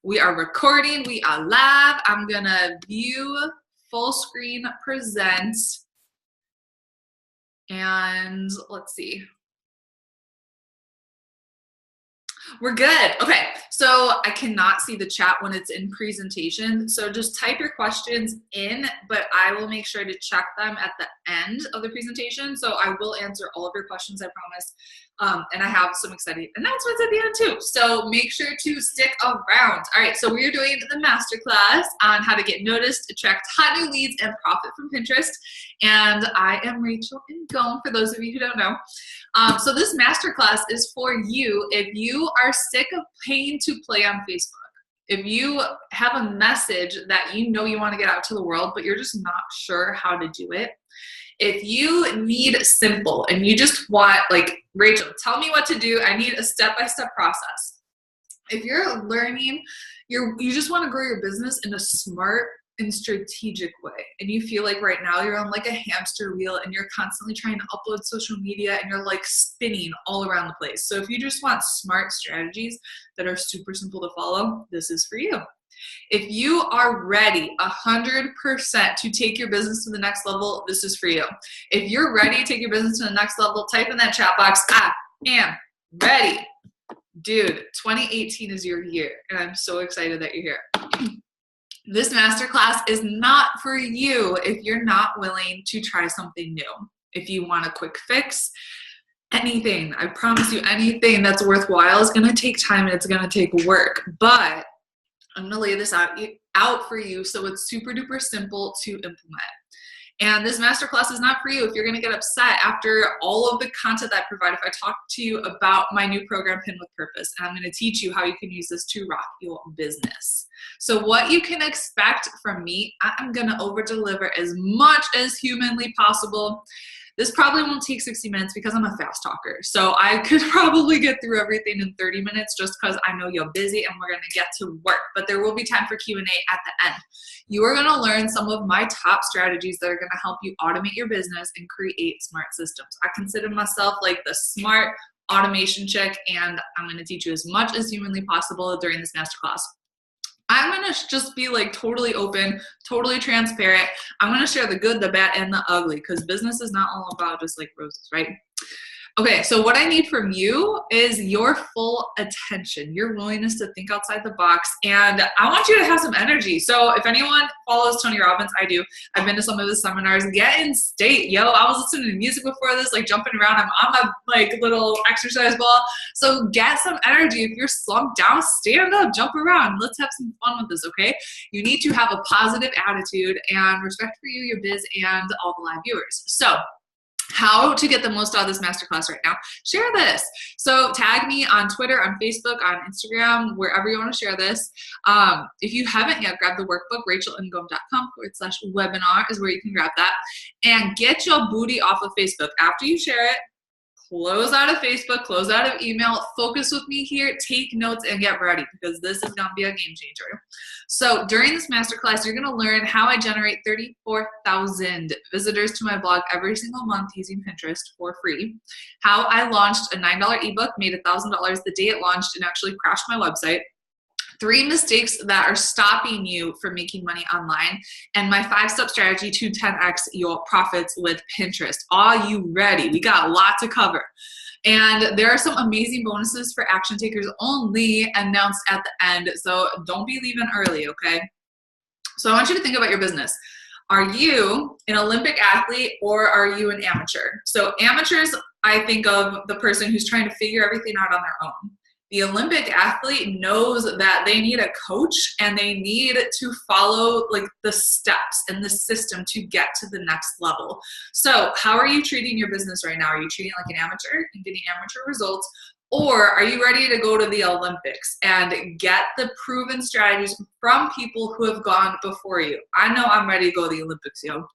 We are recording. We are live. I'm going to view full screen present. And let's see. We're good. Okay, so I cannot see the chat when it's in presentation. So just type your questions in, but I will make sure to check them at the end of the presentation. So I will answer all of your questions, I promise. And I have some exciting announcements at the end too. So make sure to stick around. All right, so we are doing the masterclass on how to get noticed, attract hot new leads, and profit from Pinterest. And I am Rachel Ngom, for those of you who don't know. So this masterclass is for you if you are sick of paying to play on Facebook. If you have a message that you know you want to get out to the world, but you're just not sure how to do it. If you need simple and you just want, like, Rachel, tell me what to do. I need a step-by-step process. If you're learning, you just want to grow your business in a smart and strategic way, and you feel like right now you're on like a hamster wheel and you're constantly trying to upload social media and you're like spinning all around the place. So if you just want smart strategies that are super simple to follow, this is for you. If you are ready 100% to take your business to the next level, this is for you. If you're ready to take your business to the next level, type in that chat box, I am ready. Dude, 2018 is your year, and I'm so excited that you're here. This masterclass is not for you if you're not willing to try something new. If you want a quick fix, anything, I promise you, anything that's worthwhile is going to take time and it's going to take work. But I'm going to lay this out for you so it's super duper simple to implement. And this masterclass is not for you if you're going to get upset after all of the content that I provide. If I talk to you about my new program, Pin with Purpose, and I'm going to teach you how you can use this to rock your business. So what you can expect from me, I'm going to over deliver as much as humanly possible. This probably won't take 60 minutes because I'm a fast talker. So I could probably get through everything in 30 minutes just because I know you're busy and we're going to get to work. But there will be time for Q&A at the end. You are going to learn some of my top strategies that are going to help you automate your business and create smart systems. I consider myself like the smart automation chick, and I'm going to teach you as much as humanly possible during this masterclass. I'm going to just be like totally open, totally transparent. I'm going to share the good, the bad, and the ugly, because business is not all about just like roses, right? Okay, so what I need from you is your full attention, your willingness to think outside the box, and I want you to have some energy. So if anyone follows Tony Robbins, I do. I've been to some of his seminars. Get in state, yo. I was listening to music before this, like jumping around. I'm on my like little exercise ball. So get some energy. If you're slumped down, stand up, jump around. Let's have some fun with this, okay? You need to have a positive attitude and respect for you, your biz, and all the live viewers. So how to get the most out of this masterclass right now. Share this. So tag me on Twitter, on Facebook, on Instagram, wherever you want to share this. If you haven't yet, grab the workbook, rachelngom.com/webinar is where you can grab that. And get your booty off of Facebook. After you share it, close out of Facebook, close out of email, focus with me here, take notes, and get ready, because this is going to be a game changer. So during this masterclass, you're going to learn how I generate 34,000 visitors to my blog every single month using Pinterest for free, how I launched a $9 ebook, made $1,000 the day it launched, and actually crashed my website, 3 mistakes that are stopping you from making money online, and my 5-step strategy to 10x your profits with Pinterest. Are you ready? We got a lot to cover. And there are some amazing bonuses for action takers only announced at the end. So don't be leaving early, okay? So I want you to think about your business. Are you an Olympic athlete or are you an amateur? So amateurs, I think of the person who's trying to figure everything out on their own. The Olympic athlete knows that they need a coach and they need to follow like the steps and the system to get to the next level. So how are you treating your business right now? Are you treating it like an amateur and getting amateur results? Or are you ready to go to the Olympics and get the proven strategies from people who have gone before you? I know I'm ready to go to the Olympics, yo.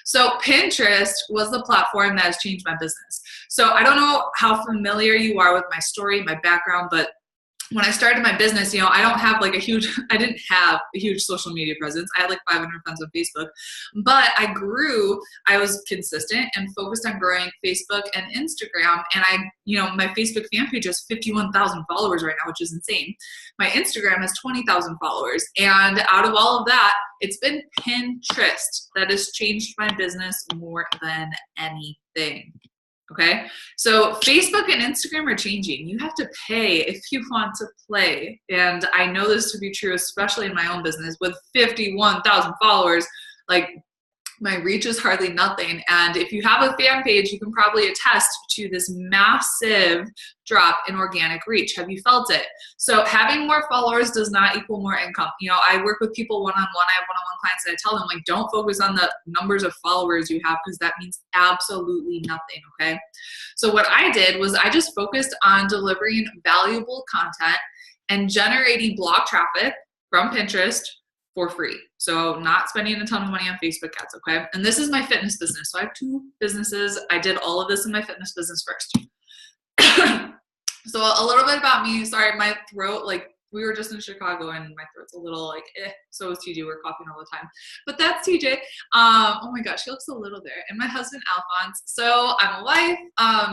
So Pinterest was the platform that has changed my business. So I don't know how familiar you are with my story, my background, but when I started my business, you know, I didn't have a huge social media presence. I had like 500 friends on Facebook, but I was consistent and focused on growing Facebook and Instagram. And my Facebook fan page has 51,000 followers right now, which is insane. My Instagram has 20,000 followers. And out of all of that, it's been Pinterest that has changed my business more than anything. Okay, so Facebook and Instagram are changing. You have to pay if you want to play. And I know this to be true, especially in my own business with 51,000 followers. Like, my reach is hardly nothing. And if you have a fan page, you can probably attest to this massive drop in organic reach. Have you felt it? So having more followers does not equal more income. You know, I work with people one-on-one. I have one-on-one clients and I tell them, like, don't focus on the numbers of followers you have, because that means absolutely nothing, okay? So what I did was I just focused on delivering valuable content and generating blog traffic from Pinterest for free. So not spending a ton of money on Facebook ads, okay? And this is my fitness business. So I have 2 businesses. I did all of this in my fitness business first. So a little bit about me. Sorry, my throat, like, we were just in Chicago and my throat's a little like, so is TJ. We're coughing all the time. But that's TJ. Oh my gosh, she looks a little there. And my husband, Alphonse. So I'm a wife.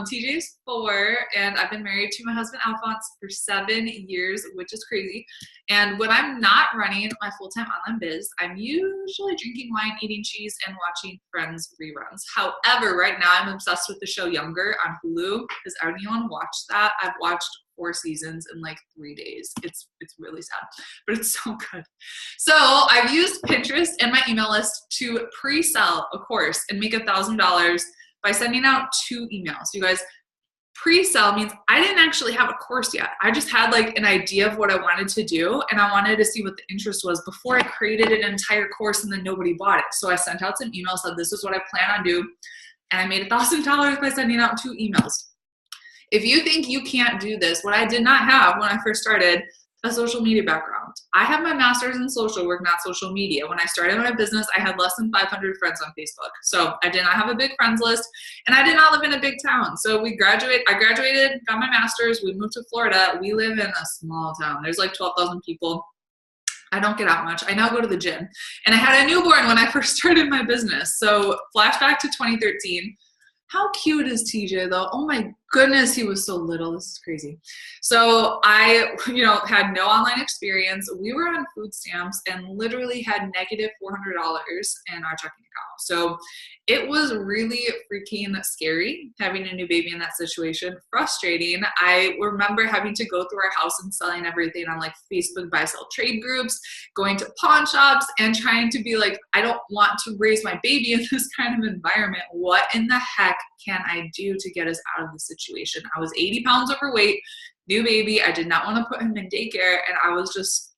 TJ's 4, and I've been married to my husband, Alphonse, for 7 years, which is crazy. And when I'm not running my full-time online biz, I'm usually drinking wine, eating cheese, and watching Friends reruns. However, right now I'm obsessed with the show Younger on Hulu. Has anyone watched that? I've watched 4 seasons in like 3 days. It's really sad, but it's so good. So I've used Pinterest and my email list to pre-sell a course and make $1,000 by sending out 2 emails. You guys, pre-sell means I didn't actually have a course yet. I just had like an idea of what I wanted to do, and I wanted to see what the interest was before I created an entire course and then nobody bought it. So I sent out some emails, said this is what I plan on doing, and I made $1,000 by sending out 2 emails. If you think you can't do this, what I did not have when I first started, a social media background. I have my master's in social work, not social media. When I started my business, I had less than 500 friends on Facebook. So I did not have a big friends list, and I did not live in a big town. So I graduated, got my master's, we moved to Florida. We live in a small town. There's like 12,000 people. I don't get out much. I now go to the gym. And I had a newborn when I first started my business. So flashback to 2013. How cute is TJ though? Oh my goodness, he was so little. This is crazy. So I, had no online experience. We were on food stamps and literally had negative $400 in our checking account. So it was really freaking scary having a new baby in that situation. Frustrating. I remember having to go through our house and selling everything on like Facebook buy sell trade groups, going to pawn shops and trying to be like, I don't want to raise my baby in this kind of environment. What in the heck can I do to get us out of this situation? I was 80 pounds overweight, new baby. I did not want to put him in daycare, and I was just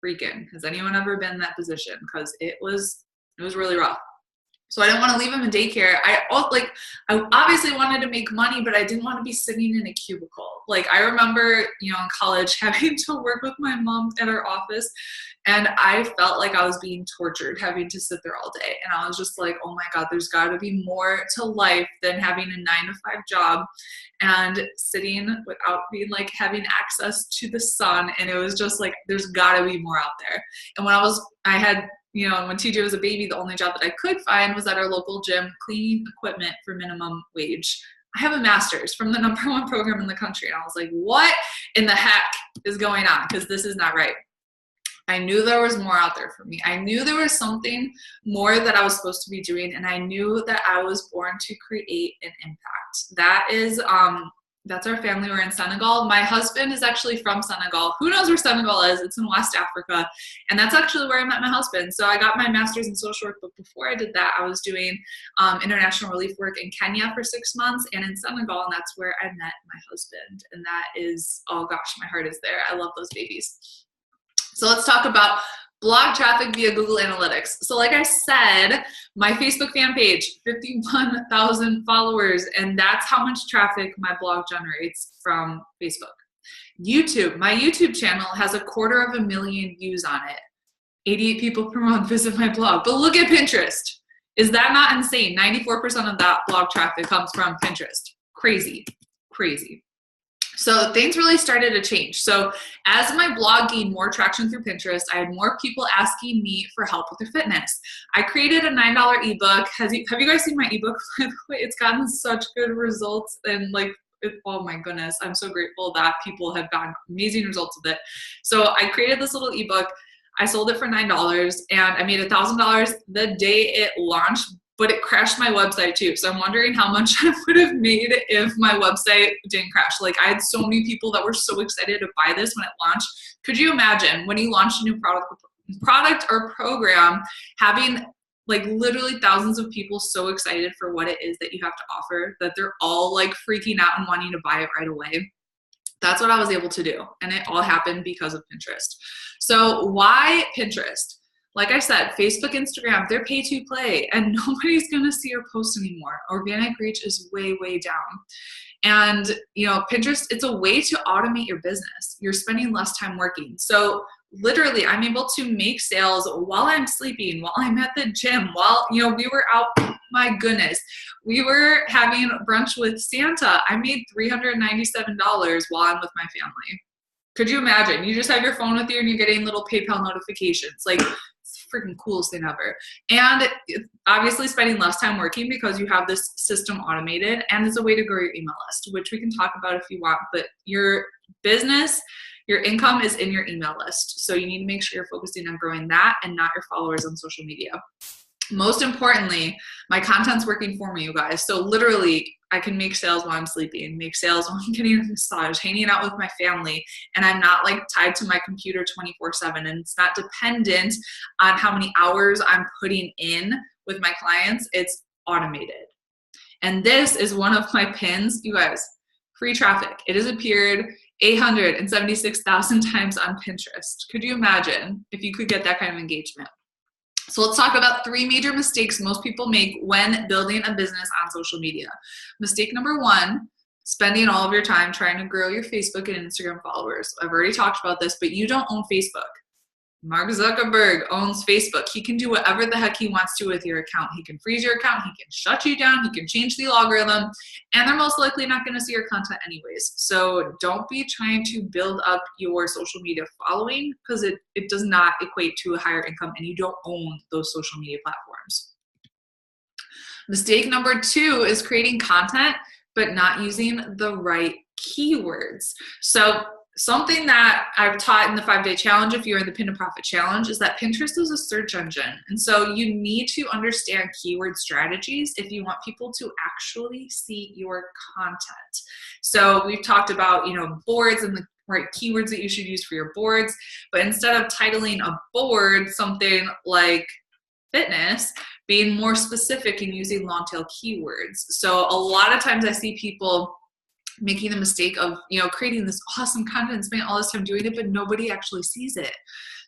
freaking. Has anyone ever been in that position? Because it was really rough. So I didn't want to leave him in daycare. I obviously wanted to make money, but I didn't want to be sitting in a cubicle. Like, I remember, in college having to work with my mom at her office, and I felt like I was being tortured having to sit there all day. And I was just like, oh my God, there's got to be more to life than having a 9-to-5 job and sitting without being like having access to the sun. And it was just like, there's got to be more out there. And when when TJ was a baby, the only job that I could find was at our local gym, cleaning equipment for minimum wage. I have a master's from the #1 program in the country. And I was like, what in the heck is going on? Because this is not right. I knew there was more out there for me. I knew there was something more that I was supposed to be doing. And I knew that I was born to create an impact. That is, that's our family. We're in Senegal. My husband is actually from Senegal. Who knows where Senegal is? It's in West Africa. And that's actually where I met my husband. So I got my master's in social work, but before I did that, I was doing international relief work in Kenya for 6 months and in Senegal. And that's where I met my husband. And that is, oh gosh, my heart is there. I love those babies. So let's talk about blog traffic via Google Analytics. So like I said, my Facebook fan page, 51,000 followers, and that's how much traffic my blog generates from Facebook. YouTube, my YouTube channel has 250,000 views on it. 88 people per month visit my blog. But look at Pinterest. Is that not insane? 94% of that blog traffic comes from Pinterest. Crazy, crazy. So things really started to change. So as my blog gained more traction through Pinterest, I had more people asking me for help with their fitness. I created a $9 ebook. Have you guys seen my ebook? By the way, it's gotten such good results, and like, oh my goodness, I'm so grateful that people have gotten amazing results with it. So I created this little ebook. I sold it for $9 and I made $1,000 the day it launched, but it crashed my website too. So I'm wondering how much I would have made if my website didn't crash. Like, I had so many people that were so excited to buy this when it launched. Could you imagine when you launch a new product or program, having like literally thousands of people so excited for what it is that you have to offer that they're all like freaking out and wanting to buy it right away? That's what I was able to do. And it all happened because of Pinterest. So why Pinterest? Like I said, Facebook, Instagram, they're pay to play and nobody's going to see your post anymore. Organic reach is way, way down. And, you know, Pinterest, it's a way to automate your business. You're spending less time working. So literally, I'm able to make sales while I'm sleeping, while I'm at the gym, while, you know, we were out, my goodness, we were having brunch with Santa. I made $397 while I'm with my family. Could you imagine? You just have your phone with you and you're getting little PayPal notifications. Like, it's the freaking coolest thing ever. And obviously spending less time working because you have this system automated, and it's a way to grow your email list, which we can talk about if you want. But your business, your income is in your email list. So you need to make sure you're focusing on growing that and not your followers on social media. Most importantly, my content's working for me, you guys. So literally, I can make sales while I'm sleeping, make sales while I'm getting a massage, hanging out with my family, and I'm not like tied to my computer 24/7. And it's not dependent on how many hours I'm putting in with my clients. It's automated. And this is one of my pins, you guys, free traffic. It has appeared 876,000 times on Pinterest. Could you imagine if you could get that kind of engagement? So let's talk about 3 major mistakes most people make when building a business on social media. Mistake number 1, spending all of your time trying to grow your Facebook and Instagram followers. I've already talked about this, but you don't own Facebook. Mark Zuckerberg owns Facebook. He can do whatever the heck he wants to with your account. He can freeze your account. He can shut you down. He can change the algorithm. And they're most likely not going to see your content anyways. So don't be trying to build up your social media following, because it does not equate to a higher income, and you don't own those social media platforms. Mistake number 2 is creating content but not using the right keywords. So something that I've taught in the 5-day challenge, if you're in the Pin to Profit challenge, is that Pinterest is a search engine. And so you need to understand keyword strategies if you want people to actually see your content. So we've talked about, you know, boards and the right keywords that you should use for your boards. But instead of titling a board something like fitness, being more specific and using long tail keywords. So a lot of times I see people making the mistake of, you know, creating this awesome content and spending all this time doing it, but nobody actually sees it.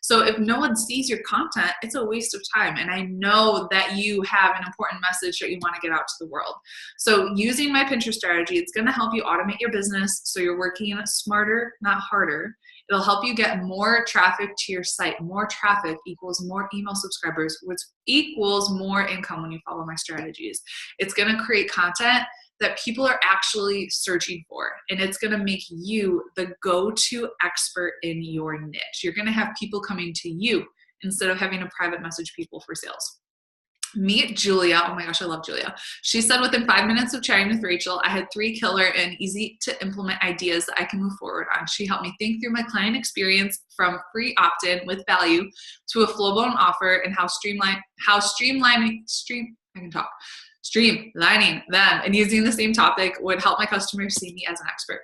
So if no one sees your content, it's a waste of time. And I know that you have an important message that you want to get out to the world. So using my Pinterest strategy, it's going to help you automate your business so you're working smarter, not harder. It'll help you get more traffic to your site. More traffic equals more email subscribers, which equals more income when you follow my strategies. It's going to create content that people are actually searching for, and it's going to make you the go-to expert in your niche. You're going to have people coming to you instead of having to private message people for sales. Meet Julia. Oh my gosh, I love Julia. She said, within 5 minutes of chatting with Rachel, I had 3 killer and easy to implement ideas that I can move forward on. She helped me think through my client experience from free opt-in with value to a flow-blown offer, and streamlining them and using the same topic would help my customers see me as an expert.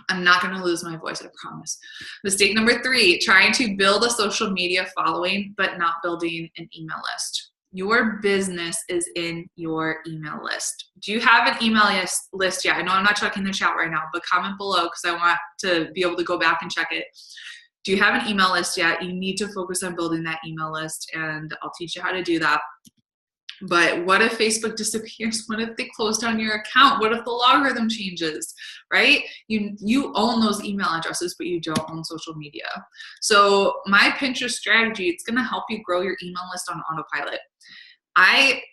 I'm not going to lose my voice, I promise. Mistake number 3, trying to build a social media following, but not building an email list. Your business is in your email list. Do you have an email list yet? I know I'm not checking the chat right now, but comment below because I want to be able to go back and check it. Do you have an email list yet? You need to focus on building that email list, and I'll teach you how to do that. But what if Facebook disappears? What if they close down your account? What if the logarithm changes, right? You own those email addresses, but you don't own social media. So my Pinterest strategy, it's going to help you grow your email list on autopilot. I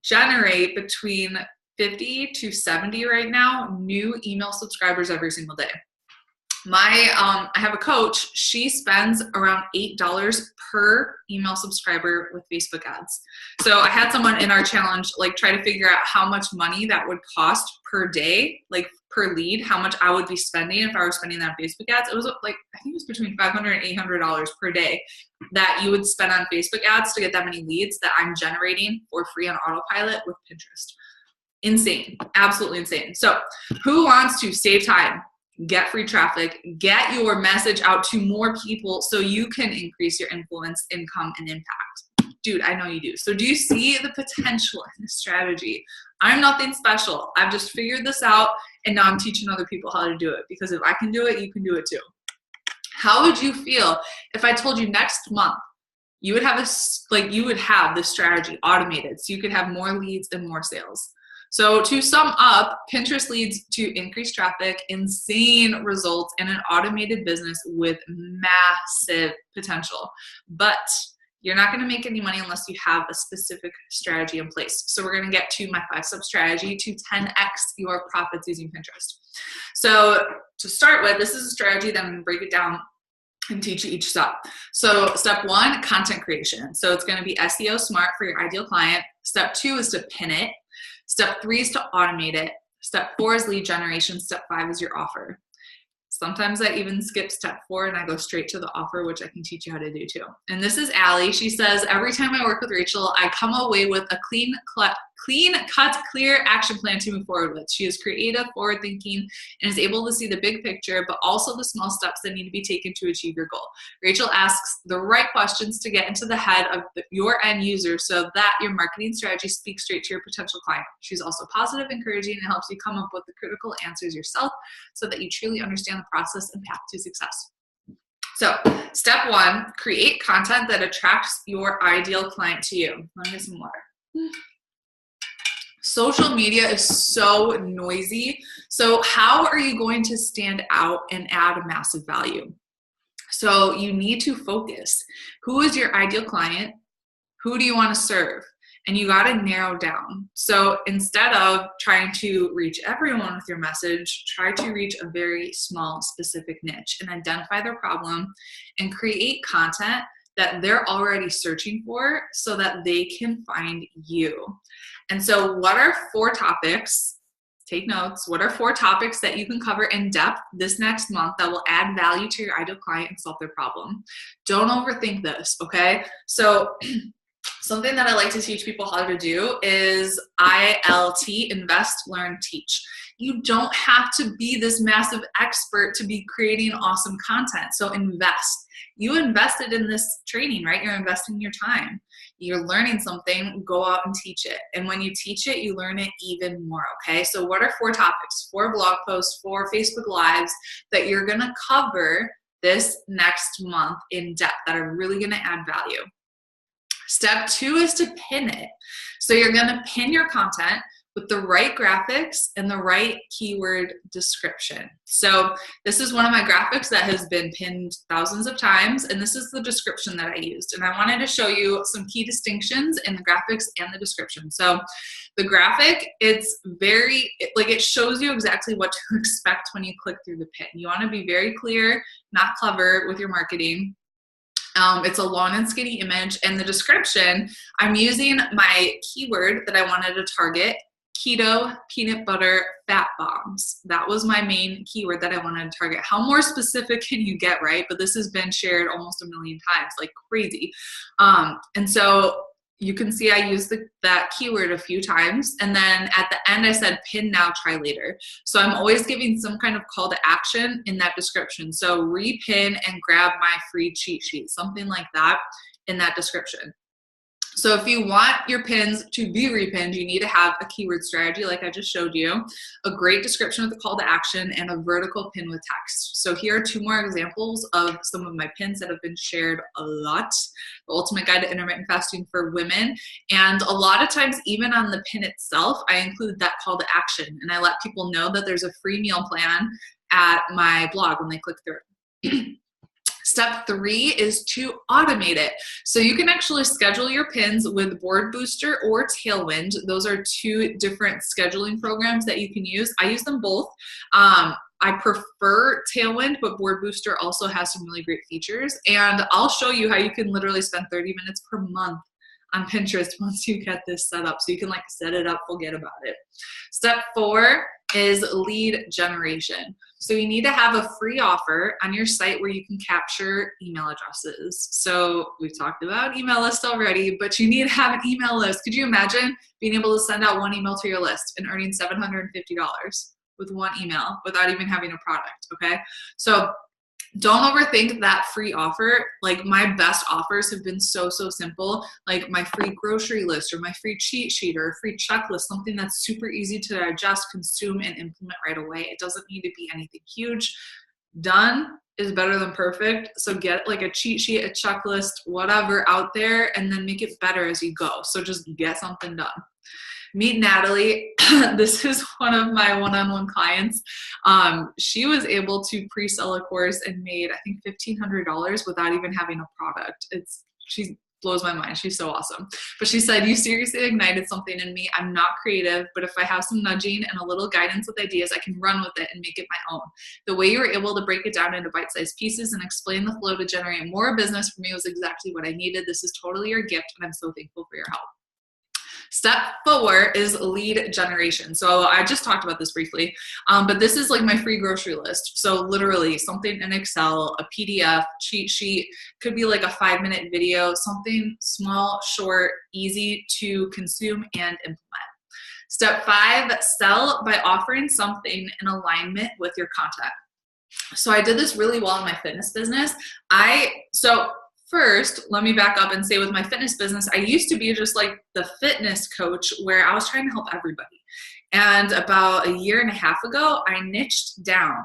generate between 50 to 70 right now new email subscribers every single day. I have a coach, she spends around $8 per email subscriber with Facebook ads. So I had someone in our challenge, like, try to figure out how much money that would cost per day, like per lead, how much I would be spending if I were spending that on Facebook ads. It was like, I think it was between $500 and $800 per day that you would spend on Facebook ads to get that many leads that I'm generating for free on autopilot with Pinterest. Insane, absolutely insane. So who wants to save time, get free traffic, get your message out to more people so you can increase your influence, income, and impact? Dude, I know you do. So do you see the potential in this strategy? I'm nothing special. I've just figured this out, and now I'm teaching other people how to do it, because if I can do it, you can do it too. How would you feel if I told you next month you would have this strategy automated so you could have more leads and more sales? So to sum up, Pinterest leads to increased traffic, insane results, and an automated business with massive potential. But you're not going to make any money unless you have a specific strategy in place. So we're going to get to my 5-step strategy to 10x your profits using Pinterest. So to start with, this is a strategy that I'm going to break it down and teach you each step. So step 1, content creation. So it's going to be SEO smart for your ideal client. Step 2 is to pin it. Step 3 is to automate it. Step 4 is lead generation. Step 5 is your offer. Sometimes I even skip step 4 and I go straight to the offer, which I can teach you how to do too. And this is Allie. She says, every time I work with Rachel, I come away with a clean cut, clear action plan to move forward with. She is creative, forward-thinking, and is able to see the big picture, but also the small steps that need to be taken to achieve your goal. Rachel asks the right questions to get into the head of your end user so that your marketing strategy speaks straight to your potential client. She's also positive, encouraging, and helps you come up with the critical answers yourself so that you truly understand the process and path to success. So step 1, create content that attracts your ideal client to you. Let me get some water. Social media is so noisy. So how are you going to stand out and add massive value? So you need to focus. Who is your ideal client? Who do you want to serve? And you got to narrow down. So instead of trying to reach everyone with your message, try to reach a very small, specific niche and identify their problem and create content that they're already searching for so that they can find you. And so what are 4 topics? Take notes. What are 4 topics that you can cover in depth this next month that will add value to your ideal client and solve their problem? Don't overthink this, okay? So something that I like to teach people how to do is ILT, invest, learn, teach. You don't have to be this massive expert to be creating awesome content. So invest. You invested in this training, right? You're investing your time. You're learning something, go out and teach it. And when you teach it, you learn it even more, okay? So what are 4 topics, 4 blog posts, 4 Facebook Lives that you're gonna cover this next month in depth that are really gonna add value? Step 2 is to pin it. So you're gonna pin your content with the right graphics and the right keyword description. So this is one of my graphics that has been pinned thousands of times, and this is the description that I used. And I wanted to show you some key distinctions in the graphics and the description. So the graphic, it shows you exactly what to expect when you click through the pin. You wanna be very clear, not clever with your marketing. It's a long and skinny image, and the description, I'm using my keyword that I wanted to target, keto peanut butter fat bombs. That was my main keyword that I wanted to target. How more specific can you get, right? But this has been shared almost 1 million times, like crazy. And so you can see I used that keyword a few times. And then at the end, I said, pin now, try later. So I'm always giving some kind of call to action in that description. So repin and grab my free cheat sheet, something like that in that description. So if you want your pins to be repinned, you need to have a keyword strategy like I just showed you, a great description with a call to action, and a vertical pin with text. So here are 2 more examples of some of my pins that have been shared a lot. The Ultimate Guide to Intermittent Fasting for Women. And a lot of times, even on the pin itself, I include that call to action. And I let people know that there's a free meal plan at my blog when they click through it. Step 3 is to automate it. So you can actually schedule your pins with Board Booster or Tailwind. Those are 2 different scheduling programs that you can use. I use them both. I prefer Tailwind, but Board Booster also has some really great features. And I'll show you how you can literally spend 30 minutes per month on Pinterest once you get this set up. So you can like set it up, forget about it. Step 4 is lead generation. So you need to have a free offer on your site where you can capture email addresses. So we've talked about email list already, but you need to have an email list. Could you imagine being able to send out one email to your list and earning $750 with one email without even having a product, okay? So don't overthink that free offer. Like my best offers have been so simple, like my free grocery list or my free cheat sheet or a free checklist, something that's super easy to digest, consume, and implement right away. It doesn't need to be anything huge. Done is better than perfect. So get like a cheat sheet, a checklist, whatever out there, and then make it better as you go. So just get something done. Meet Natalie. This is one of my one-on-one clients. She was able to pre-sell a course and made, I think, $1,500 without even having a product. She blows my mind. She's so awesome. But she said, you seriously ignited something in me. I'm not creative, but if I have some nudging and a little guidance with ideas, I can run with it and make it my own. The way you were able to break it down into bite-sized pieces and explain the flow to generate more business for me was exactly what I needed. This is totally your gift, and I'm so thankful for your help. Step 4 is lead generation. So I just talked about this briefly, but this is like my free grocery list. So literally something in Excel, a PDF, cheat sheet, could be like a 5-minute video, something small, short, easy to consume and implement. Step 5, sell by offering something in alignment with your content. So I did this really well in my fitness business. First, let me back up and say with my fitness business, I used to be just like the fitness coach where I was trying to help everybody. And about a year and a half ago, I niched down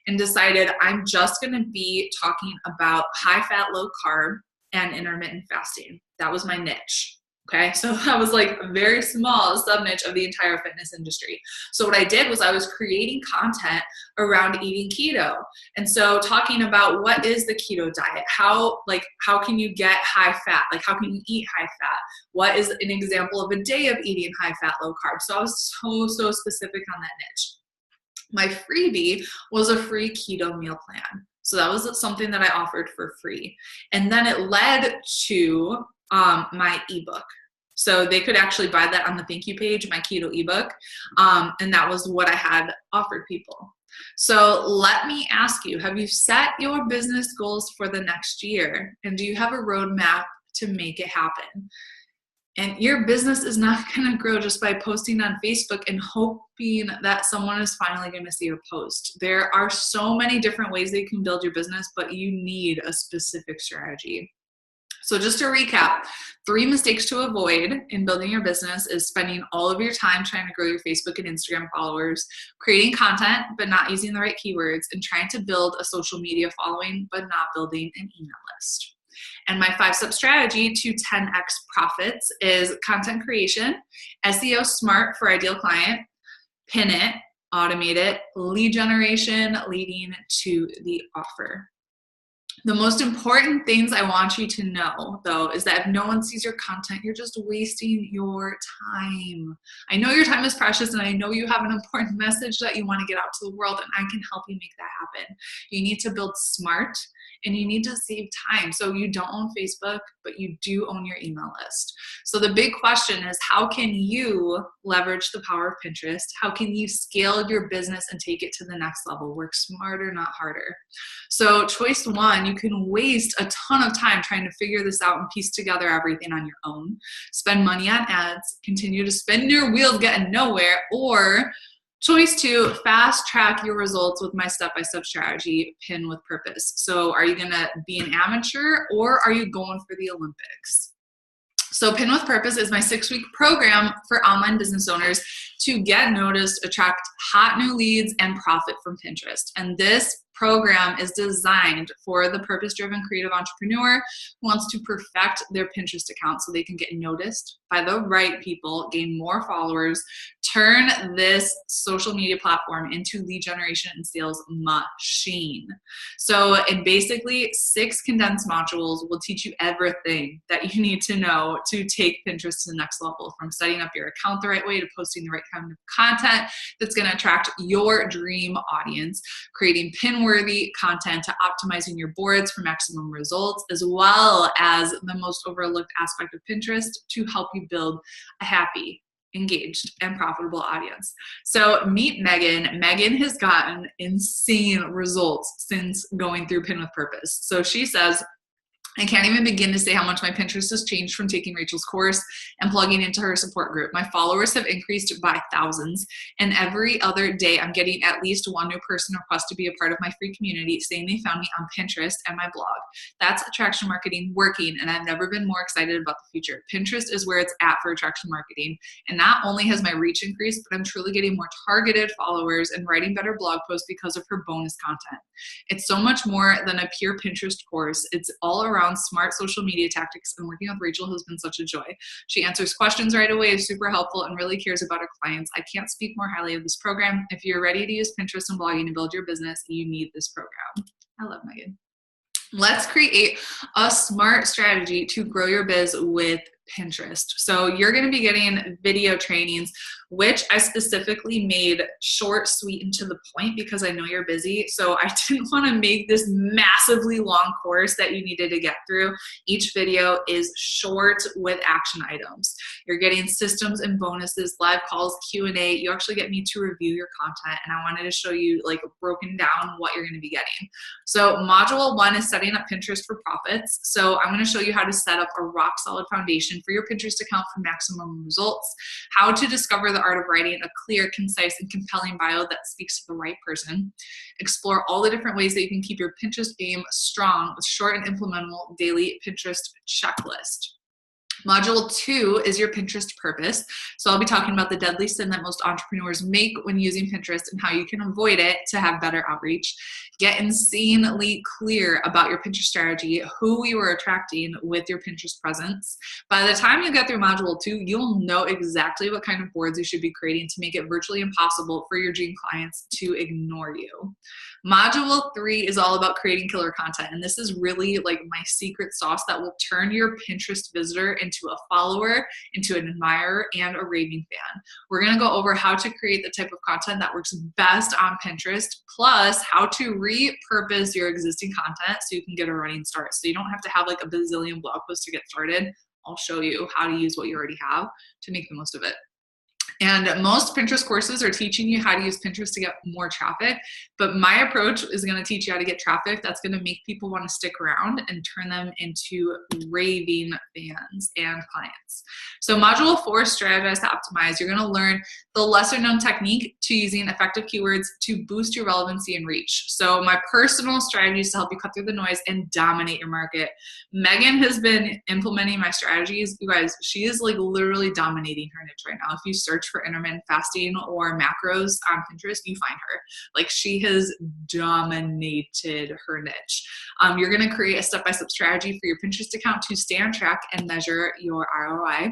and decided I'm just going to be talking about high fat, low carb and intermittent fasting. That was my niche. Okay, so that was like a very small sub niche of the entire fitness industry. So what I did was I was creating content around eating keto. And so talking about what is the keto diet? How can you get high fat? Like how can you eat high fat? What is an example of a day of eating high fat, low carb? So I was so specific on that niche. My freebie was a free keto meal plan. So that was something that I offered for free. And then it led to my ebook. So they could actually buy that on the thank you page, my keto ebook. And that was what I had offered people. So let me ask you, have you set your business goals for the next year? And do you have a roadmap to make it happen? And your business is not going to grow just by posting on Facebook and hoping that someone is finally going to see a post. There are so many different ways that you can build your business, but you need a specific strategy. So just to recap, 3 mistakes to avoid in building your business is spending all of your time trying to grow your Facebook and Instagram followers, creating content but not using the right keywords, and trying to build a social media following but not building an email list. And my 5-step strategy to 10x profits is content creation, SEO smart for ideal client, pin it, automate it, lead generation leading to the offer. The most important things I want you to know, though, is that if no one sees your content, you're just wasting your time. I know your time is precious, and I know you have an important message that you want to get out to the world, and I can help you make that happen. You need to build smart, and you need to save time. So you don't own Facebook, but you do own your email list. So the big question is, how can you leverage the power of Pinterest? How can you scale your business and take it to the next level? Work smarter, not harder. So choice 1, you can waste a ton of time trying to figure this out and piece together everything on your own. Spend money on ads, continue to spin your wheels getting nowhere, or choice 2, fast track your results with my step-by-step strategy, pin with purpose. So are you going to be an amateur, or are you going for the Olympics? So Pin with Purpose is my 6-week program for online business owners to get noticed, attract hot new leads, and profit from Pinterest. And this program is designed for the purpose-driven creative entrepreneur who wants to perfect their Pinterest account so they can get noticed by the right people, gain more followers, turn this social media platform into lead generation and sales machine. So in basically 6 condensed modules will teach you everything that you need to know to take Pinterest to the next level, from setting up your account the right way to posting the right kind of content that's going to attract your dream audience, creating pin-worthy content to optimizing your boards for maximum results, as well as the most overlooked aspect of Pinterest to help you build a happy, engaged, and profitable audience. So meet Megan. Megan has gotten insane results since going through Pin with Purpose. So she says, I can't even begin to say how much my Pinterest has changed from taking Rachel's course and plugging into her support group. My followers have increased by thousands, and every other day I'm getting at least one new person request to be a part of my free community saying they found me on Pinterest and my blog. That's attraction marketing working, and I've never been more excited about the future. Pinterest is where it's at for attraction marketing, and not only has my reach increased, but I'm truly getting more targeted followers and writing better blog posts because of her bonus content. It's so much more than a pure Pinterest course. It's all around smart social media tactics, and working with Rachel has been such a joy. She answers questions right away, is super helpful, and really cares about her clients. I can't speak more highly of this program. If you're ready to use Pinterest and blogging to build your business, you need this program. I love Megan. Let's create a smart strategy to grow your biz with Pinterest. So you're going to be getting video trainings, which I specifically made short, sweet, and to the point because I know you're busy. So I didn't want to make this massively long course that you needed to get through. Each video is short with action items. You're getting systems and bonuses, live calls, Q&A. You actually get me to review your content, and I wanted to show you like broken down what you're going to be getting. So module 1 is setting up Pinterest for profits. So I'm going to show you how to set up a rock solid foundation for your Pinterest account for maximum results, how to discover the art of writing a clear, concise, and compelling bio that speaks to the right person, explore all the different ways that you can keep your Pinterest game strong with short and implementable daily Pinterest checklist. Module 2 is your Pinterest purpose. So I'll be talking about the deadly sin that most entrepreneurs make when using Pinterest and how you can avoid it to have better outreach. Get insanely clear about your Pinterest strategy, who you are attracting with your Pinterest presence. By the time you get through Module 2, you'll know exactly what kind of boards you should be creating to make it virtually impossible for your dream clients to ignore you. Module 3 is all about creating killer content, and this is really like my secret sauce that will turn your Pinterest visitor into a follower, into an admirer, and a raving fan. We're going to go over how to create the type of content that works best on Pinterest, plus how to repurpose your existing content so you can get a running start. So you don't have to have like a bazillion blog posts to get started. I'll show you how to use what you already have to make the most of it. And most Pinterest courses are teaching you how to use Pinterest to get more traffic, but my approach is going to teach you how to get traffic that's going to make people want to stick around and turn them into raving fans and clients. So module 4, strategize to optimize. You're going to learn the lesser known technique to using effective keywords to boost your relevancy and reach. So my personal strategies to help you cut through the noise and dominate your market. Megan has been implementing my strategies. You guys, she is like literally dominating her niche right now. If you search for intermittent fasting or macros on Pinterest, you find her. Like, she has dominated her niche. You're going to create a step-by-step strategy for your Pinterest account to stay on track and measure your ROI.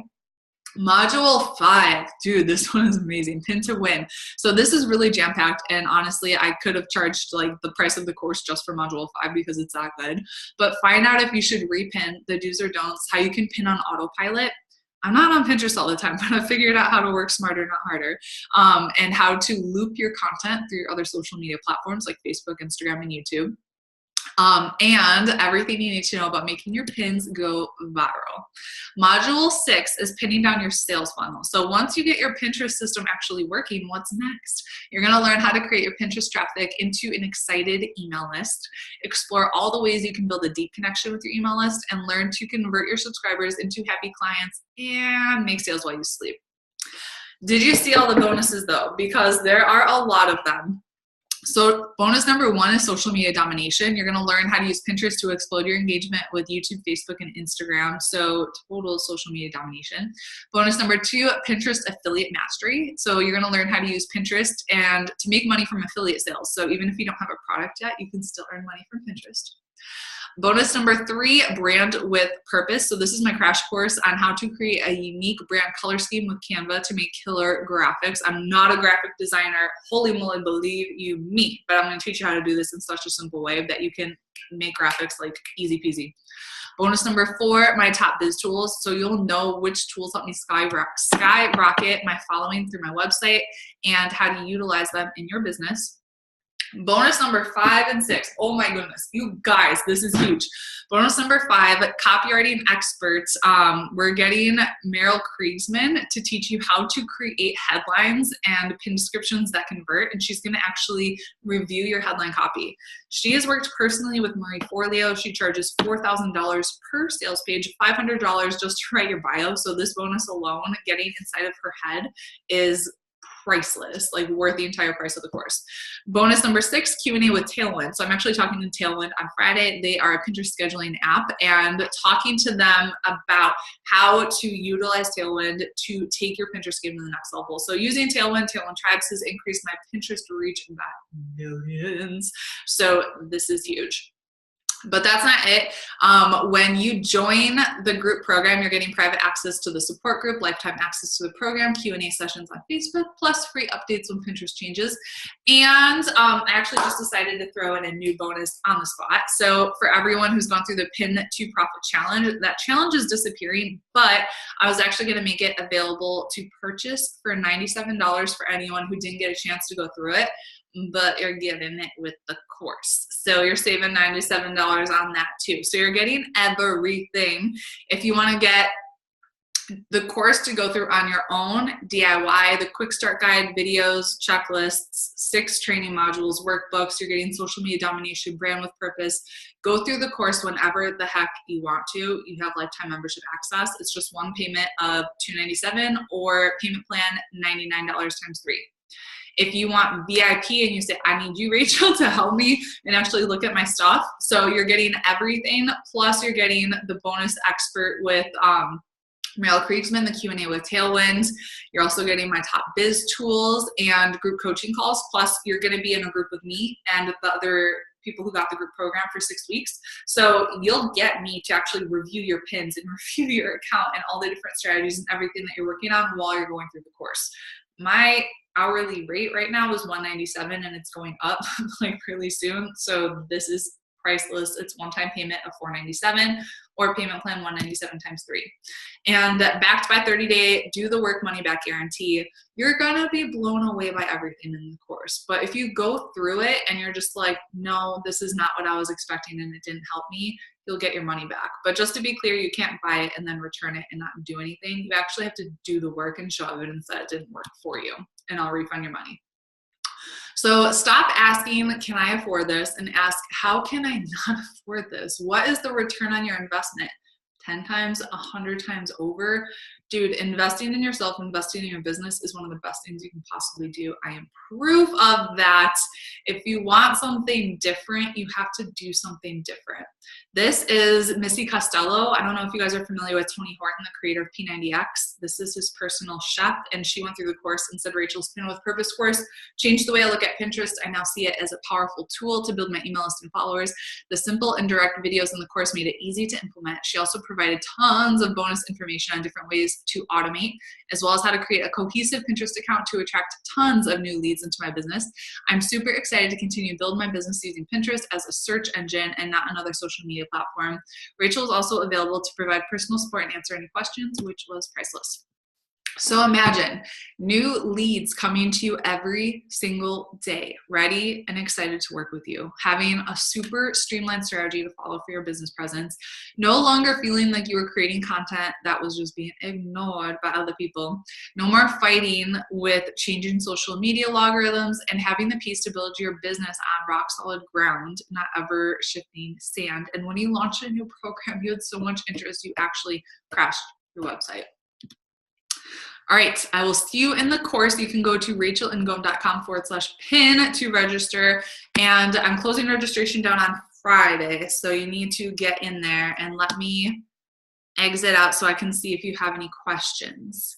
Module 5, dude, this one is amazing. Pin to win. So this is really jam-packed, and honestly, I could have charged like the price of the course just for module 5 because it's that good. But find out if you should repin, the do's or don'ts, how you can pin on autopilot. I'm not on Pinterest all the time, but I figured out how to work smarter, not harder, and how to loop your content through your other social media platforms like Facebook, Instagram, and YouTube. And everything you need to know about making your pins go viral. Module 6 is pinning down your sales funnel. So once you get your Pinterest system actually working, what's next? You're going to learn how to create your Pinterest traffic into an excited email list, explore all the ways you can build a deep connection with your email list, and learn to convert your subscribers into happy clients and make sales while you sleep. Did you see all the bonuses though? Because there are a lot of them. So bonus number 1 is social media domination. You're going to learn how to use Pinterest to explode your engagement with YouTube, Facebook, and Instagram. So total social media domination. Bonus number 2, Pinterest affiliate mastery. So you're going to learn how to use Pinterest and to make money from affiliate sales. So even if you don't have a product yet, you can still earn money from Pinterest. Bonus number 3, brand with purpose. So this is my crash course on how to create a unique brand color scheme with Canva to make killer graphics. I'm not a graphic designer. Holy moly, believe you me. But I'm going to teach you how to do this in such a simple way that you can make graphics like easy peasy. Bonus number 4, my top biz tools. So you'll know which tools help me skyrocket my following through my website and how to utilize them in your business. Bonus number 5 and 6. Oh my goodness, you guys, this is huge. Bonus number 5, copywriting experts. We're getting Meryl Kriegsman to teach you how to create headlines and pin descriptions that convert, and she's going to actually review your headline copy. She has worked personally with Marie Forleo. She charges $4,000 per sales page, $500 just to write your bio. So this bonus alone, getting inside of her head, is priceless, like worth the entire price of the course. Bonus number 6, Q&A with Tailwind. So I'm actually talking to Tailwind on Friday. They are a Pinterest scheduling app, and talking to them about how to utilize Tailwind to take your Pinterest game to the next level. So using Tailwind Tribes has increased my Pinterest reach by millions. So this is huge. But that's not it. When you join the group program, you're getting private access to the support group, lifetime access to the program, Q&A sessions on Facebook, plus free updates when Pinterest changes. And I actually just decided to throw in a new bonus on the spot. So for everyone who's gone through the Pin to Profit Challenge, that challenge is disappearing, but I was actually going to make it available to purchase for $97 for anyone who didn't get a chance to go through it. But you're getting it with the course. So you're saving $97 on that too. So you're getting everything. If you want to get the course to go through on your own, DIY, the quick start guide, videos, checklists, 6 training modules, workbooks, you're getting social media domination, brand with purpose. Go through the course whenever the heck you want to. You have lifetime membership access. It's just one payment of $297 or payment plan $99 times 3. If you want VIP and you say, I need you, Rachel, to help me and actually look at my stuff. So you're getting everything, plus you're getting the bonus expert with Meryl Kriegsman, the Q&A with Tailwind. You're also getting my top biz tools and group coaching calls. Plus you're going to be in a group with me and the other people who got the group program for 6 weeks. So you'll get me to actually review your pins and review your account and all the different strategies and everything that you're working on while you're going through the course. My hourly rate right now is $197 and it's going up like really soon. So this is priceless. It's one-time payment of $497 or payment plan $197 times 3. And backed by 30-day do the work money back guarantee. You're gonna be blown away by everything in the course. But if you go through it and you're just like, no, this is not what I was expecting and it didn't help me, you'll get your money back. But just to be clear, you can't buy it and then return it and not do anything. You actually have to do the work and show evidence that it didn't work for you, and I'll refund your money. So stop asking, can I afford this? And ask, how can I not afford this? What is the return on your investment? 10 times, 100 times over? Dude, investing in yourself, investing in your business is one of the best things you can possibly do. I am proof of that. If you want something different, you have to do something different. This is Missy Costello. I don't know if you guys are familiar with Tony Horton, the creator of P90X. This is his personal chef, and she went through the course and said, Rachel's Pin with Purpose course changed the way I look at Pinterest. I now see it as a powerful tool to build my email list and followers. The simple and direct videos in the course made it easy to implement. She also provided tons of bonus information on different ways to automate, as well as how to create a cohesive Pinterest account to attract tons of new leads into my business. I'm super excited to continue to build my business using Pinterest as a search engine and not another social media platform. Rachel is also available to provide personal support and answer any questions, which was priceless. So imagine new leads coming to you every single day, ready and excited to work with you, having a super streamlined strategy to follow for your business presence, no longer feeling like you were creating content that was just being ignored by other people, no more fighting with changing social media algorithms, and having the peace to build your business on rock solid ground, not ever shifting sand. And when you launched a new program, you had so much interest, you actually crashed your website. All right, I will see you in the course. You can go to rachelandngom.com/pin to register. And I'm closing registration down on Friday. So you need to get in there and let me exit out so I can see if you have any questions.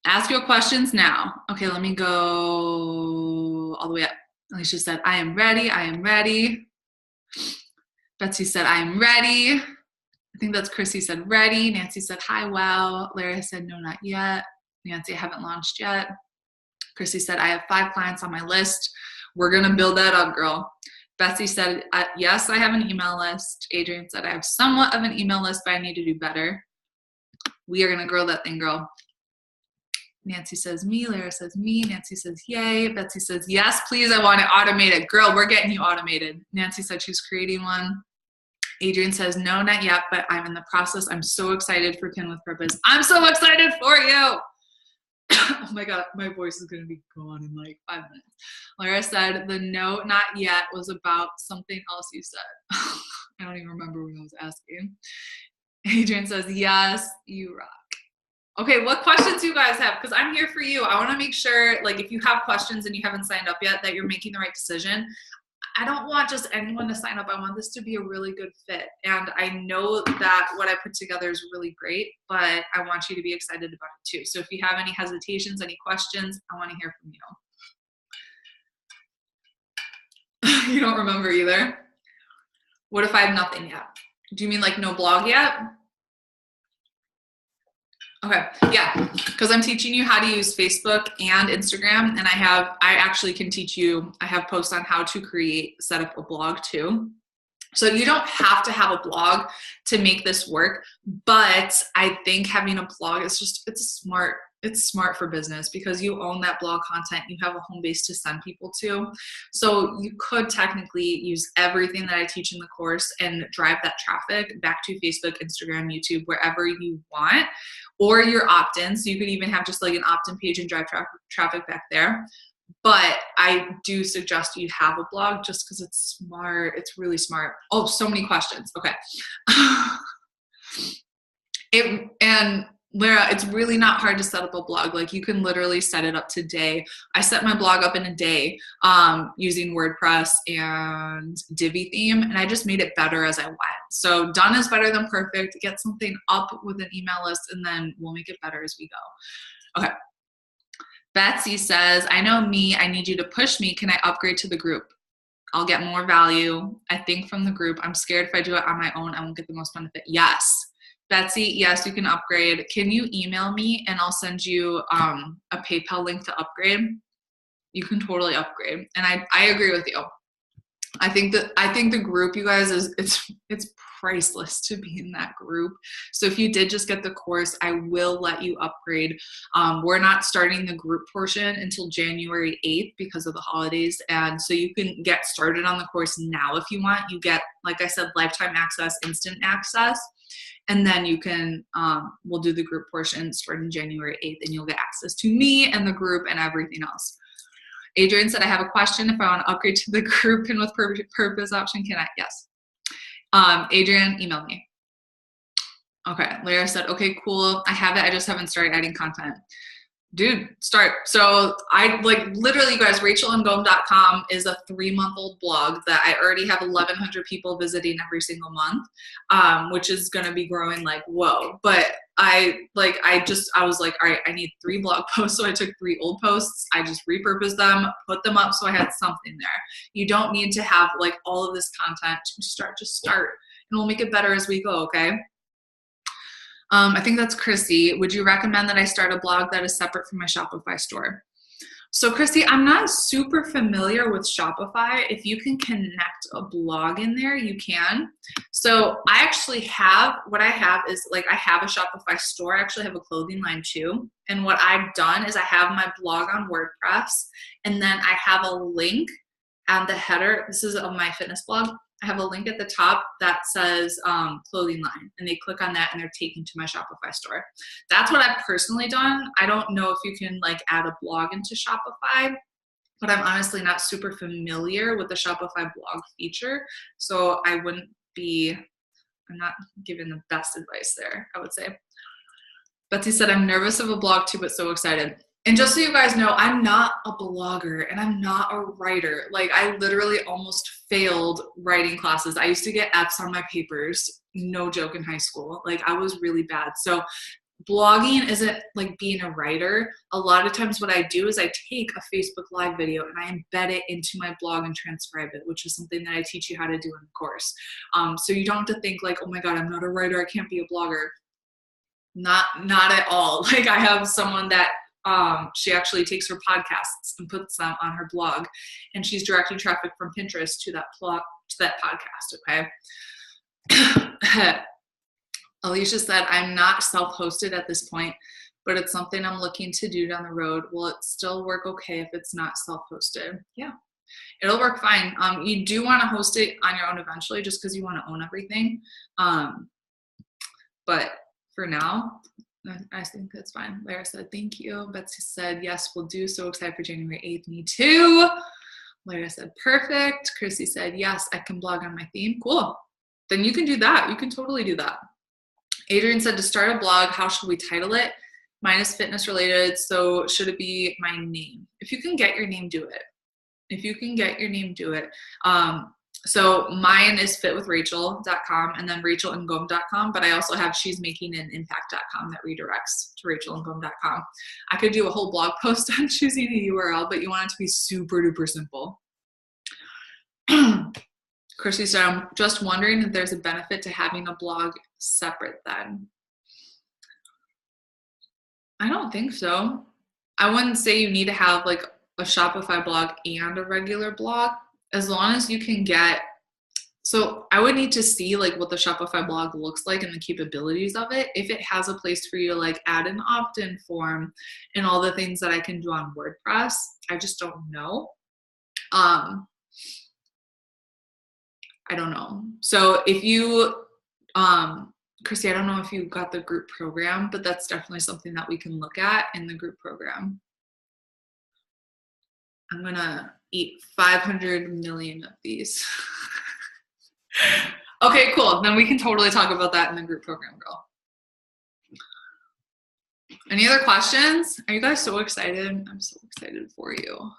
Ask your questions now. Okay, let me go all the way up. Alicia said, I am ready. I am ready. Betsy said, I am ready. I think that's Chrissy said, ready. Nancy said, hi, wow. Larry said, no, not yet. Nancy, I haven't launched yet. Chrissy said, I have 5 clients on my list. We're going to build that up, girl. Betsy said, yes, I have an email list. Adrian said, I have somewhat of an email list, but I need to do better. We are going to grow that thing, girl. Nancy says me. Lara says me. Nancy says yay. Betsy says yes, please. I want it automated. Girl, we're getting you automated. Nancy said she's creating one. Adrian says no, not yet, but I'm in the process. I'm so excited for Pin with Purpose. I'm so excited for you. Oh my God, my voice is going to be gone in like 5 minutes. Lara said the no, not yet was about something else you said. I don't even remember what I was asking. Adrian says yes, you rock. Okay, what questions do you guys have? Because I'm here for you. I want to make sure, like, if you have questions and you haven't signed up yet, that you're making the right decision. I don't want just anyone to sign up. I want this to be a really good fit. And I know that what I put together is really great, but I want you to be excited about it too. So if you have any hesitations, any questions, I want to hear from you. You don't remember either? What if I have nothing yet? Do you mean like no blog yet? Okay, yeah, because I'm teaching you how to use Facebook and Instagram, and I actually can teach you, I have posts on how to set up a blog too. So you don't have to have a blog to make this work, but I think having a blog is it's smart for business because you own that blog content. You have a home base to send people to. So you could technically use everything that I teach in the course and drive that traffic back to Facebook, Instagram, YouTube, wherever you want, or your opt-in. So you could even have just like an opt-in page and drive traffic back there. But I do suggest you have a blog just because it's smart. It's really smart. Oh, so many questions. Okay. And Lara, it's really not hard to set up a blog. Like you can literally set it up today. I set my blog up in a day using WordPress and Divi theme, and I just made it better as I went. So done is better than perfect. Get something up with an email list, and then we'll make it better as we go. Okay. Betsy says, I know me, I need you to push me. Can I upgrade to the group? I'll get more value, I think, from the group. I'm scared if I do it on my own, I won't get the most benefit. Yes. Betsy, yes, you can upgrade. Can you email me and I'll send you a PayPal link to upgrade? You can totally upgrade. And I agree with you. I think the group, you guys, it's priceless to be in that group. So if you did just get the course, I will let you upgrade. We're not starting the group portion until January 8th because of the holidays. And so you can get started on the course now if you want. You get, like I said, lifetime access, instant access. And then you can, we'll do the group portion starting January 8th, and you'll get access to me and the group and everything else. Adrian said, I have a question. If I want to upgrade to the group Pin with Purpose option, can I? Yes. Adrian, email me. Okay. Lara said, okay, cool. I have it. I just haven't started adding content. Dude, start. So I literally, you guys, rachelandngom.com is a 3-month-old blog that I already have 1,100 people visiting every single month, which is going to be growing like, whoa. But I was like, all right, I need 3 blog posts. So I took 3 old posts. I just repurposed them, put them up. So I had something there. You don't need to have like all of this content to start, just start, and we'll make it better as we go. Okay. I think that's Chrissy. Would you recommend that I start a blog that is separate from my Shopify store? So Chrissy, I'm not super familiar with Shopify. If you can connect a blog in there, you can. So I actually have, what I have is like, I have a Shopify store. I actually have a clothing line too. And what I've done is I have my blog on WordPress, and then I have a link and the header. This is of my fitness blog. I have a link at the top that says clothing line, and they click on that and they're taken to my Shopify store. That's what I've personally done. I don't know if you can like add a blog into Shopify, but I'm honestly not super familiar with the Shopify blog feature. So I'm not giving the best advice there, I would say. Betsy said, I'm nervous of a blog too, but so excited. And just so you guys know, I'm not a blogger and I'm not a writer. Like, I literally almost failed writing classes. I used to get F's on my papers, no joke, in high school. Like, I was really bad. So blogging isn't like being a writer. A lot of times what I do is I take a Facebook Live video and I embed it into my blog and transcribe it, which is something that I teach you how to do in the course. So you don't have to think like, oh my God, I'm not a writer, I can't be a blogger. Not at all. Like, I have someone that she actually takes her podcasts and puts them on her blog, and she's directing traffic from Pinterest to that podcast. Okay. Alicia said, I'm not self-hosted at this point, but it's something I'm looking to do down the road. Will it still work okay if it's not self-hosted? Yeah, it'll work fine. You do want to host it on your own eventually, just because you want to own everything. But for now, I think that's fine. Lara said, thank you. Betsy said, yes, we'll do. So excited for January 8th. Me too. Lara said, perfect. Chrissy said, yes, I can blog on my theme. Cool. Then you can do that. You can totally do that. Adrian said, to start a blog, how should we title it? Mine is fitness related, so should it be my name? If you can get your name, do it. If you can get your name, do it. So mine is fitwithrachel.com and then rachelandngom.com, but I also have she'smakinganimpact.com that redirects to rachelandngom.com. I could do a whole blog post on choosing a URL, but you want it to be super duper simple. Chrissy said, I'm just wondering if there's a benefit to having a blog separate then. I don't think so. I wouldn't say you need to have like a Shopify blog and a regular blog, as long as you can get, so I would need to see like what the Shopify blog looks like and the capabilities of it. If it has a place for you to like add an opt-in form and all the things that I can do on WordPress, I just don't know. I don't know. So if you, Chrissy, I don't know if you got the group program, but that's definitely something that we can look at in the group program. I'm going to eat 500 million of these. Okay, cool. Then we can totally talk about that in the group program, girl. Any other questions? Are you guys so excited? I'm so excited for you.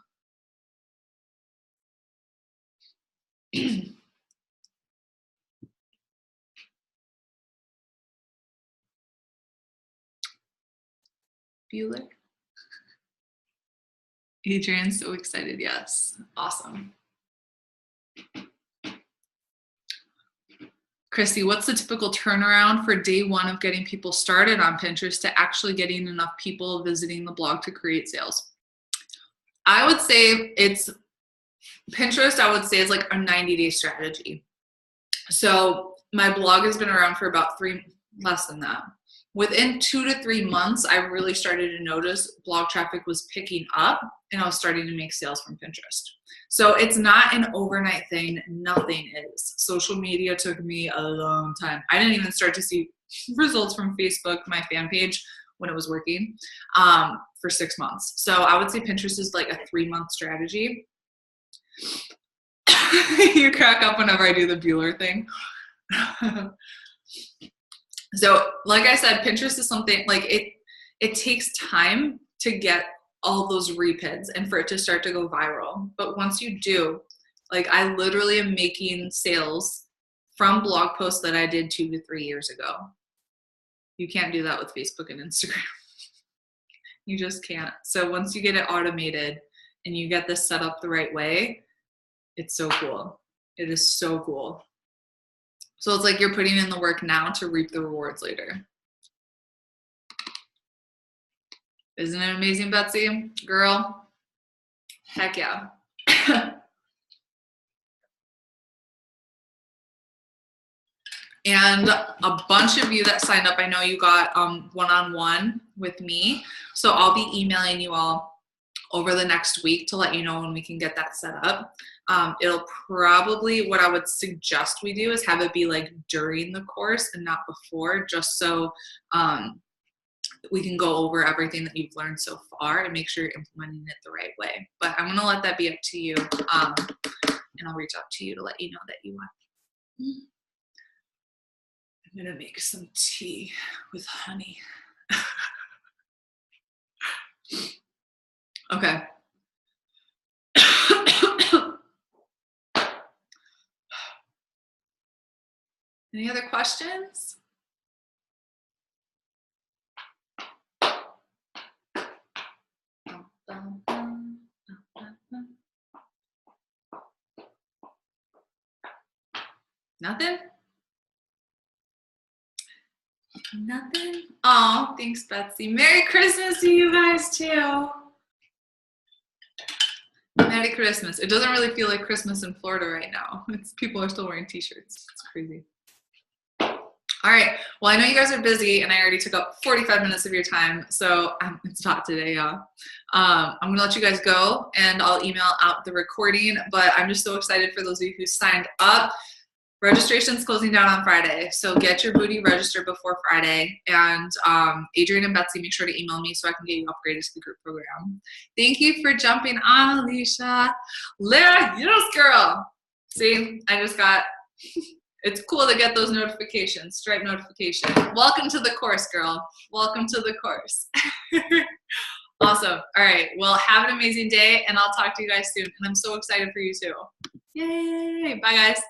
Bueller? Adrian's so excited. Yes. Awesome. Christy, what's the typical turnaround for day one of getting people started on Pinterest to actually getting enough people visiting the blog to create sales? I would say Pinterest, I would say, is like a 90-day strategy. So my blog has been around for about less than that. Within 2 to 3 months, I really started to notice blog traffic was picking up and I was starting to make sales from Pinterest. So it's not an overnight thing. Nothing is. Social media took me a long time. I didn't even start to see results from Facebook, my fan page, when it was working, for 6 months. So I would say Pinterest is like a 3-month strategy. You crack up whenever I do the Bueller thing. So like I said, Pinterest is something like it takes time to get all those repids and for it to start to go viral. But once you do, like I literally am making sales from blog posts that I did 2 to 3 years ago. You can't do that with Facebook and Instagram. You just can't. So once you get it automated and you get this set up the right way, it's so cool. It is so cool. So it's like you're putting in the work now to reap the rewards later. Isn't it amazing, Betsy? Girl, heck yeah. And a bunch of you that signed up, I know you got one-on-one with me. So I'll be emailing you all over the next week to let you know when we can get that set up. It'll probably, what I would suggest we do is have it be like during the course and not before, just so we can go over everything that you've learned so far and make sure you're implementing it the right way. But I'm going to let that be up to you. And I'll reach out to you to let you know that you want. I'm going to make some tea with honey. Okay. Any other questions? Nothing? Nothing? Oh, thanks, Betsy. Merry Christmas to you guys, too. Merry Christmas. It doesn't really feel like Christmas in Florida right now. People are still wearing t-shirts. It's crazy. All right. Well, I know you guys are busy, and I already took up 45 minutes of your time, so it's hot today, yeah. I'm going to let you guys go, and I'll email out the recording, but I'm just so excited for those of you who signed up. Registration's closing down on Friday, so get your booty registered before Friday. And Adrian and Betsy, make sure to email me so I can get you upgraded to the group program. Thank you for jumping on, Alicia. Lara, yes, girl. See, I just got, it's cool to get those notifications, Stripe notification. Welcome to the course, girl. Welcome to the course. Awesome. All right. Well, have an amazing day, and I'll talk to you guys soon. And I'm so excited for you too. Yay. Bye, guys.